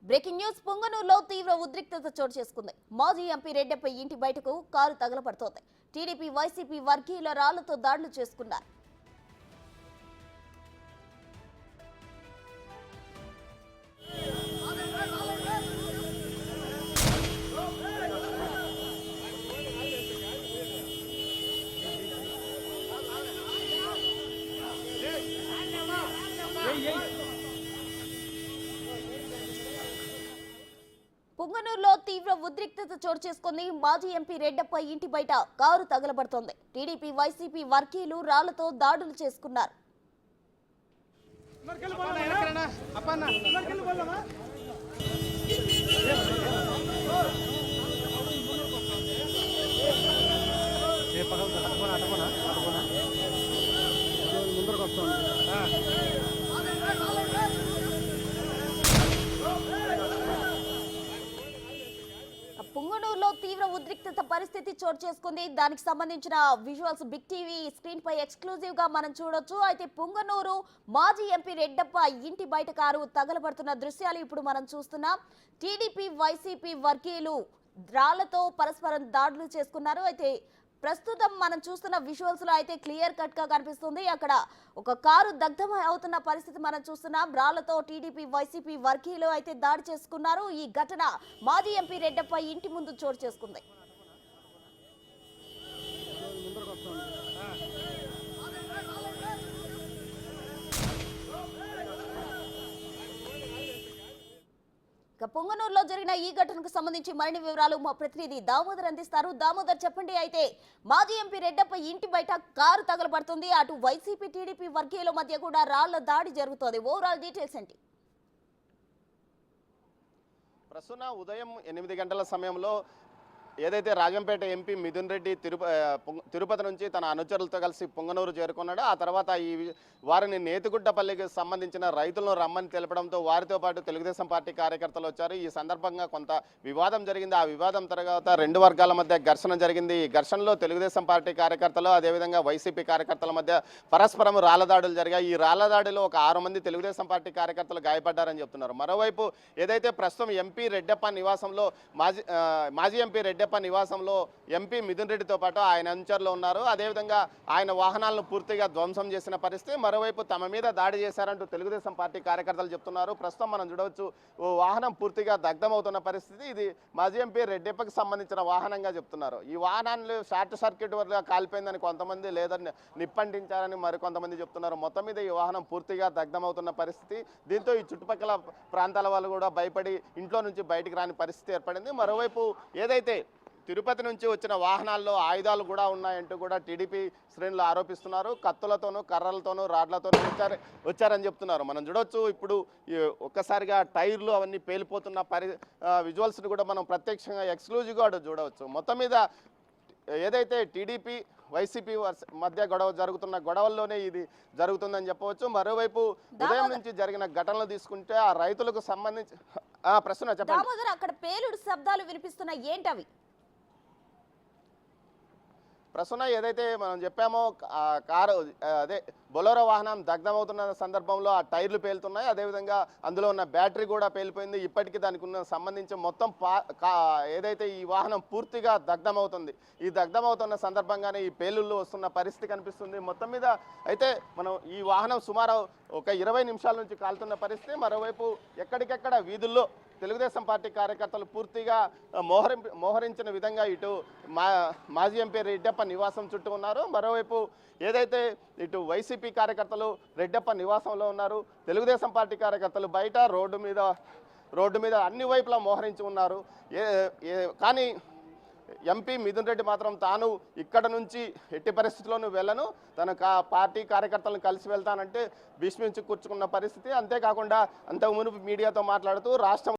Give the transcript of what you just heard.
Breaking news పొంగనూరులో తీవ్ర ఉద్రిక్తత చోటు చేసుకుంది. మాజీ ఎంపీ రెడ్డప్ప ఇంటి బయటకు కారు తగలబడుతోంది. టీడీపీ వైసీపీ వర్గీయుల రాళ్లతో దాడులు చేసుకున్నారు. పొంగనూరులో తీవ్ర ఉద్రిక్తత చోటు చేసుకుంది. మాజీ ఎంపీ రెడ్డప్ప ఇంటి బయట కారు తగలబడుతోంది. టీడీపీ వైసీపీ వర్గీయులు రాళ్లతో దాడులు చేసుకున్నారు. పొంగనూరులో తీవ్ర ఉద్రిక్తత పరిస్థితి చోటు చేసుకుంది. దానికి సంబంధించిన విజువల్స్ బిగ్ టీవీ స్క్రీన్ పై ఎక్స్క్లూజివ్ గా మనం చూడొచ్చు. అయితే పొంగనూరు మాజీ ఎంపీ రెడ్డప్ప ఇంటి బయట కారు తగలబడుతున్న దృశ్యాలు ఇప్పుడు మనం చూస్తున్నాం. టీడీపీ వైసీపీ వర్గీయులు రాళ్లతో పరస్పరం దాడులు చేసుకున్నారు. అయితే ప్రస్తుతం మనం చూస్తున్న విజువల్స్ లో అయితే క్లియర్ కట్ గా కనిపిస్తుంది. అక్కడ ఒక కారు దగ్ధం అవుతున్న పరిస్థితి మనం చూస్తున్నాం. రాళ్లతో టీడీపీ వైసీపీ వర్గీయులు అయితే దాడి చేసుకున్నారు. ఈ ఘటన మాజీ ఎంపీ రెడ్డప్ప ఇంటి ముందు చోటు చేసుకుంది. పొంగనూరులో జరిగిన ఈ ఘటనకు సంబంధించి మరిన్ని వివరాలు మా ప్రతినిధి దామోదర్ అందిస్తారు. దామోదర్, చెప్పండి. అయితే మాజీ ఎంపీ రెడ్డప్ప ఇంటి బయట కారు తగలబడుతుంది. అటు వైసీపీ టీడీపీ వర్గీయుల మధ్య కూడా రాళ్ల దాడి జరుగుతోంది. ఓవరాల్ డీటెయిల్స్ ఏంటి? ప్రస్తుతం ఉదయం 8 గంటల సమయంలో ఏదైతే రాజంపేట ఎంపీ మిథున్ రెడ్డి తిరుపతి నుంచి తన అనుచరులతో కలిసి పొంగనూరు చేరుకున్నాడో ఆ తర్వాత వారిని నేతిగుట్టపల్లికి సంబంధించిన రైతులను రమ్మని తెలపడంతో వారితో పాటు తెలుగుదేశం పార్టీ కార్యకర్తలు వచ్చారు. ఈ సందర్భంగా కొంత వివాదం జరిగింది. ఆ వివాదం తర్వాత రెండు వర్గాల మధ్య ఘర్షణ జరిగింది. ఈ ఘర్షణలో తెలుగుదేశం పార్టీ కార్యకర్తలు అదేవిధంగా వైసీపీ కార్యకర్తల మధ్య పరస్పరం రాళ్లదాడులు జరిగాయి. ఈ రాళ్లదాడిలో ఒక 6 మంది తెలుగుదేశం పార్టీ కార్యకర్తలు గాయపడ్డారని చెప్తున్నారు. మరోవైపు ఏదైతే ప్రస్తుతం ఎంపీ రెడ్డప్ప నివాసంలో మాజీ ఎంపీ రెడ్డప్ప నివాసంలో ఎంపీ మిథున్ రెడ్డితో పాటు ఆయన అనుచరులు ఉన్నారు. అదేవిధంగా ఆయన వాహనాలను పూర్తిగా ధ్వంసం చేసిన పరిస్థితి. మరోవైపు తమ మీద దాడి చేశారంటూ తెలుగుదేశం పార్టీ కార్యకర్తలు చెప్తున్నారు. ప్రస్తుతం మనం చూడవచ్చు వాహనం పూర్తిగా దగ్ధమవుతున్న పరిస్థితి. ఇది మాజీ ఎంపీ రెడ్డప్పకి సంబంధించిన వాహనంగా చెప్తున్నారు. ఈ వాహనాన్ని షార్ట్ సర్క్యూట్ వల్ల కాలిపోయిందని కొంతమంది, లేదని నిప్పంటించారని మరికొంతమంది చెప్తున్నారు. మొత్తం మీద ఈ వాహనం పూర్తిగా దగ్ధమవుతున్న పరిస్థితి. దీంతో ఈ చుట్టుపక్కల ప్రాంతాల వాళ్ళు కూడా భయపడి ఇంట్లో నుంచి బయటికి రాని పరిస్థితి ఏర్పడింది. మరోవైపు ఏదైతే తిరుపతి నుంచి వచ్చిన వాహనాల్లో ఆయుధాలు కూడా ఉన్నాయంటూ కూడా టీడీపీ శ్రేణులు ఆరోపిస్తున్నారు. కత్తులతోనూ కర్రలతోనూ రాడ్లతోనూ వచ్చారని చెప్తున్నారు. మనం చూడొచ్చు ఇప్పుడు ఒక్కసారిగా టైర్లు అవన్నీ పేలిపోతున్న విజువల్స్ని కూడా మనం ప్రత్యక్షంగా ఎక్స్క్లూజివ్గా చూడవచ్చు. మొత్తం మీద ఏదైతే టీడీపీ వైసీపీ మధ్య జరుగుతున్న గొడవల్లోనే ఇది జరుగుతుందని చెప్పవచ్చు. మరోవైపు ఉదయం నుంచి జరిగిన ఘటనలు తీసుకుంటే ఆ రైతులకు సంబంధించి ప్రశ్న చెప్పండి. అక్కడ పేలుడు శబ్దాలు వినిపిస్తున్నాయి, ఏంటవి? ప్రస్తుతం ఏదైతే మనం చెప్పామో కారు అదే బొలెరో వాహనం దగ్ధమవుతున్న సందర్భంలో ఆ టైర్లు పేలుతున్నాయి. అదేవిధంగా అందులో ఉన్న బ్యాటరీ కూడా పేలిపోయింది. ఇప్పటికీ దానికి ఉన్న సంబంధించి మొత్తం ఏదైతే ఈ వాహనం పూర్తిగా దగ్ధమవుతుంది. ఈ దగ్ధమవుతున్న సందర్భంగానే ఈ పేలుళ్ళు వస్తున్న పరిస్థితి కనిపిస్తుంది. మొత్తం మీద అయితే మనం ఈ వాహనం సుమారు ఒక 20 నిమిషాల నుంచి కాలుతున్న పరిస్థితి. మరోవైపు ఎక్కడికెక్కడ వీధుల్లో తెలుగుదేశం పార్టీ కార్యకర్తలు పూర్తిగా మోహరించిన విధంగా ఇటు మాజీ ఎంపీ రెడ్డప్ప నివాసం చుట్టూ ఉన్నారు. మరోవైపు ఏదైతే ఇటు వైసీపీ కార్యకర్తలు రెడ్డప్ప నివాసంలో ఉన్నారు, తెలుగుదేశం పార్టీ కార్యకర్తలు బయట రోడ్డు మీద అన్ని వైపులా మోహరించి ఉన్నారు. కానీ ఎంపీ మిథున్ రెడ్డి మాత్రం తాను ఇక్కడ నుంచి ఎట్టి పరిస్థితుల్లోనూ వెళ్ళను, తన పార్టీ కార్యకర్తలను కలిసి వెళ్తానంటే భీష్మించి కూర్చుకున్న పరిస్థితి. అంతేకాకుండా అంతకు మునుపు మీడియాతో మాట్లాడుతూ రాష్ట్రం